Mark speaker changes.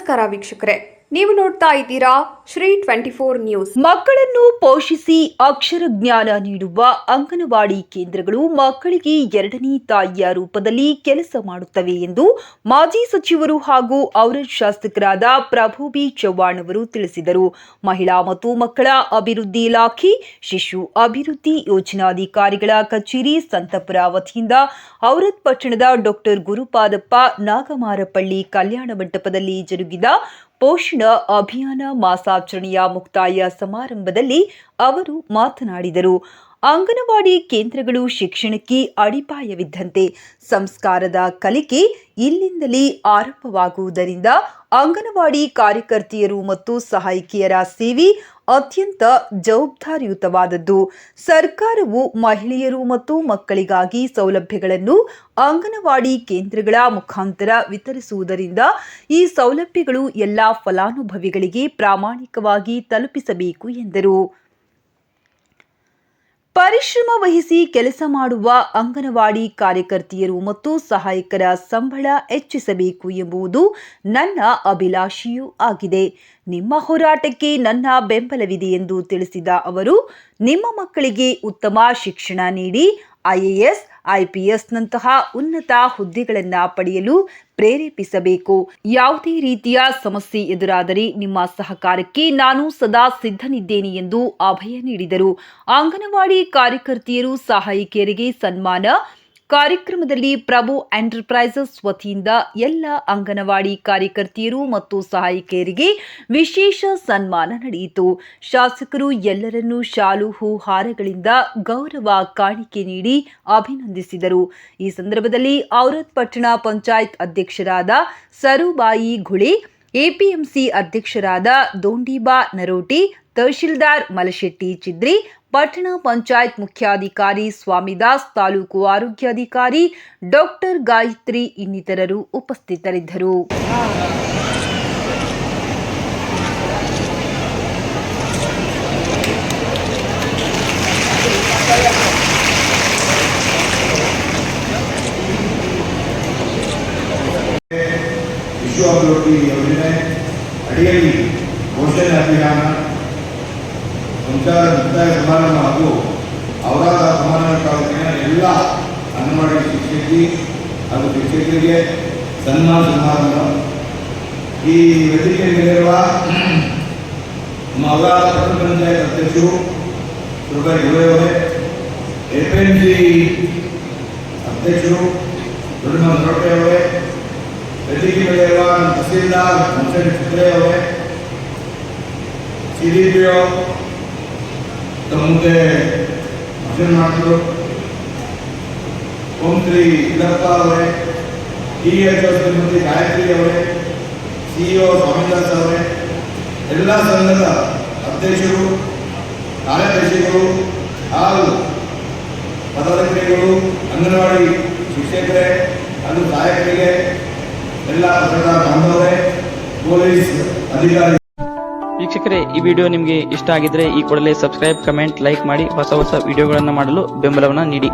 Speaker 1: ನಮಸ್ಕಾರ ವೀಕ್ಷಕರೇ, ನೀವು ನೋಡ್ತಾ ಇದ್ದೀರಾ ಶ್ರೀ 24 ನ್ಯೂಸ್.
Speaker 2: ಮಕ್ಕಳನ್ನು ಪೋಷಿಸಿ ಅಕ್ಷರ ಜ್ಞಾನ ನೀಡುವ ಅಂಗನವಾಡಿ ಕೇಂದ್ರಗಳು ಮಕ್ಕಳಿಗೆ ಎರಡನೇ ತಾಯಿಯ ರೂಪದಲ್ಲಿ ಕೆಲಸ ಮಾಡುತ್ತವೆ ಎಂದು ಮಾಜಿ ಸಚಿವರು ಹಾಗೂ ಔರಾದ್ ಶಾಸಕರಾದ ಪ್ರಭು ಬಿ ಚವ್ಹಾಣ್ ಅವರು ತಿಳಿಸಿದರು. ಮಹಿಳಾ ಮತ್ತು ಮಕ್ಕಳ ಅಭಿವೃದ್ಧಿ ಇಲಾಖೆ ಶಿಶು ಅಭಿವೃದ್ಧಿ ಯೋಜನಾಧಿಕಾರಿಗಳ ಕಚೇರಿ ಸಂತಪುರ ವತಿಯಿಂದ ಔರಾದ್ ಪಟ್ಟಣದ ಡಾಕ್ಟರ್ ಗುರುಪಾದಪ್ಪ ನಾಗಮಾರಪಳ್ಳಿ ಕಲ್ಯಾಣ ಮಂಟಪದಲ್ಲಿ ಜರುಗಿದ ಪೋಷಣ ಅಭಿಯಾನ ಮಾಸಾಚರಣೆಯ ಮುಕ್ತಾಯ ಸಮಾರಂಭದಲ್ಲಿ ಅವರು ಮಾತನಾಡಿದರು. ಅಂಗನವಾಡಿ ಕೇಂದ್ರಗಳು ಶಿಕ್ಷಣಕ್ಕೆ ಅಡಿಪಾಯವಿದ್ದಂತೆ ಸಂಸ್ಕಾರದ ಕಲಿಕೆ ಇಲ್ಲಿಂದಲೇ ಆರಂಭವಾಗುವುದರಿಂದ ಅಂಗನವಾಡಿ ಕಾರ್ಯಕರ್ತೆಯರು ಮತ್ತು ಸಹಾಯಕಿಯರ ಸೇವೆ ಅತ್ಯಂತ ಜವಾಬ್ದಾರಿಯುತವಾದದ್ದು. ಸರ್ಕಾರವು ಮಹಿಳೆಯರು ಮತ್ತು ಮಕ್ಕಳಿಗಾಗಿ ಸೌಲಭ್ಯಗಳನ್ನು ಅಂಗನವಾಡಿ ಕೇಂದ್ರಗಳ ಮುಖಾಂತರ ವಿತರಿಸುವುದರಿಂದ ಈ ಸೌಲಭ್ಯಗಳು ಎಲ್ಲ ಫಲಾನುಭವಿಗಳಿಗೆ ಪ್ರಾಮಾಣಿಕವಾಗಿ ತಲುಪಿಸಬೇಕು ಎಂದರು. ಪರಿಶ್ರಮ ವಹಿಸಿ ಕೆಲಸ ಮಾಡುವ ಅಂಗನವಾಡಿ ಕಾರ್ಯಕರ್ತೆಯರು ಮತ್ತು ಸಹಾಯಕರ ಸಂಬಳ ಹೆಚ್ಚಿಸಬೇಕು ಎಂಬುದು ನನ್ನ ಅಭಿಲಾಷೆಯೂ ಆಗಿದೆ. ನಿಮ್ಮ ಹೋರಾಟಕ್ಕೆ ನನ್ನ ಬೆಂಬಲವಿದೆ ಎಂದು ತಿಳಿಸಿದ ಅವರು, ನಿಮ್ಮ ಮಕ್ಕಳಿಗೆ ಉತ್ತಮ ಶಿಕ್ಷಣ ನೀಡಿ IAS, IPS ನಂತಹ ಉನ್ನತ ಹುದ್ದೆಗಳನ್ನು ಪಡೆಯಲು ಪ್ರೇರೇಪಿಸಬೇಕು. ಯಾವುದೇ ರೀತಿಯ ಸಮಸ್ಯೆ ಎದುರಾದರೆ ನಿಮ್ಮ ಸಹಕಾರಕ್ಕೆ ನಾನು ಸದಾ ಸಿದ್ಧನಿದ್ದೇನೆ ಎಂದು ಅಭಯ ನೀಡಿದರು. ಅಂಗನವಾಡಿ ಕಾರ್ಯಕರ್ತೆಯರು ಸಹಾಯಕಿಯರಿಗೆ ಸನ್ಮಾನ ಕಾರ್ಯಕ್ರಮದಲ್ಲಿ ಪ್ರಭು ಎಂಟರ್ಪ್ರೈಸಸ್ ವತಿಯಿಂದ ಎಲ್ಲ ಅಂಗನವಾಡಿ ಕಾರ್ಯಕರ್ತೆಯರು ಮತ್ತು ಸಹಾಯಕಿಯರಿಗೆ ವಿಶೇಷ ಸನ್ಮಾನ ನಡೆಯಿತು. ಶಾಸಕರು ಎಲ್ಲರನ್ನೂ ಶಾಲು ಹೂಹಾರಗಳಿಂದ ಗೌರವ ಕಾಣಿಕೆ ನೀಡಿ ಅಭಿನಂದಿಸಿದರು. ಈ ಸಂದರ್ಭದಲ್ಲಿ ಔರಾದ್ ಪಟ್ಟಣ ಪಂಚಾಯತ್ ಅಧ್ಯಕ್ಷರಾದ ಸರುಬಾಯಿ ಘುಳೆ, APMC ಅಧ್ಯಕ್ಷರಾದ ದೋಂಡಿಬಾ ನರೋಟಿ, ತಹಶೀಲ್ದಾರ್ ಮಲಶೆಟ್ಟಿ ಚಿದ್ರಿ, ಪಟ್ಟಣ ಪಂಚಾಯತ್ ಮುಖ್ಯಾಧಿಕಾರಿ ಸ್ವಾಮಿದಾಸ್, ತಾಲೂಕು ಆರೋಗ್ಯಾಧಿಕಾರಿ ಡಾಕ್ಟರ್ ಗಾಯತ್ರಿ ಇನ್ನಿತರರು ಉಪಸ್ಥಿತರಿದ್ದರು.
Speaker 3: ವಿಶ್ವ ಅಭಿವೃದ್ಧಿ ಯೋಜನೆ ಅಡಿಯಲ್ಲಿ ಪೋಷಣೆ ಅಭಿಯಾನ ಮುಕ್ತಾಯ ಸಮಾರಂಭ ಹಾಗೂ ಔರಾದ್ ಸಮಾರಂಭ ತಾಲೂಕಿನ ಎಲ್ಲ ಅಂಗನವಾಡಿ ಶಿಕ್ಷಕಿ ಹಾಗೂ ಶಿಕ್ಷಕರಿಗೆ ಸನ್ಮಾನ ಸಮಾರಂಭ. ಈ ವೇದಿಕೆ ಮೇಲಿರುವ ನಮ್ಮ ಔರಾದ್ ಪಟ್ಟಣ ಪಂಚಾಯತ್ ಅಧ್ಯಕ್ಷರು ಸರುಬಾಯಿ ಘುಳೆ ಅವರೇ, APMC ಅಧ್ಯಕ್ಷರು ದೊಡ್ಡಮ್ಮ ನರೋಟೆ ಅವರೇ, ವೇದಿಕೆ ಮೇಲಿರುವ ತಹಸೀಲ್ದಾರ್ ಮಲಶೆಟ್ಟಿ ಚಿದ್ರಿ ಅವರೇ, CDPO ಮುಂದೆ ಭಾಷಣ ಮಾಡಿದ್ರು, ಓಂಶ್ರೀ ಇಲ್ಲಪ್ಪ ಅವರೇ, THO ಶ್ರೀಮತಿ ಗಾಯತ್ರಿ ಅವರೇ, CEO ಸ್ವಾಮಿದಾಸ್ ಅವರೇ, ಎಲ್ಲ ಸಂಘದ ಅಧ್ಯಕ್ಷರು, ಕಾರ್ಯದರ್ಶಿಗಳು ಹಾಗೂ ಪದಾಧಿಕಾರಿಗಳು, ಅಂಗನವಾಡಿ ಶಿಕ್ಷಕರೇ ಹಾಗೂ ಸಹಾಯಕರಿಗೆ, ಎಲ್ಲ ಪತ್ರಕರ್ತರ ಬಾಂಧವರೇ, ಪೊಲೀಸ್ ಅಧಿಕಾರಿ.
Speaker 4: ವೀಕ್ಷಕರೇ, ಈ ವಿಡಿಯೋ ನಿಮಗೆ ಇಷ್ಟ ಆಗಿದ್ರೆ ಈ ಕೂಡಲೇ ಸಬ್ಸ್ಕ್ರೈಬ್, ಕಮೆಂಟ್, ಲೈಕ್ ಮಾಡಿ ಹೊಸ ವಿಡಿಯೋಗಳನ್ನು ಮಾಡಲು ಬೆಂಬಲವನ್ನು ನೀಡಿ.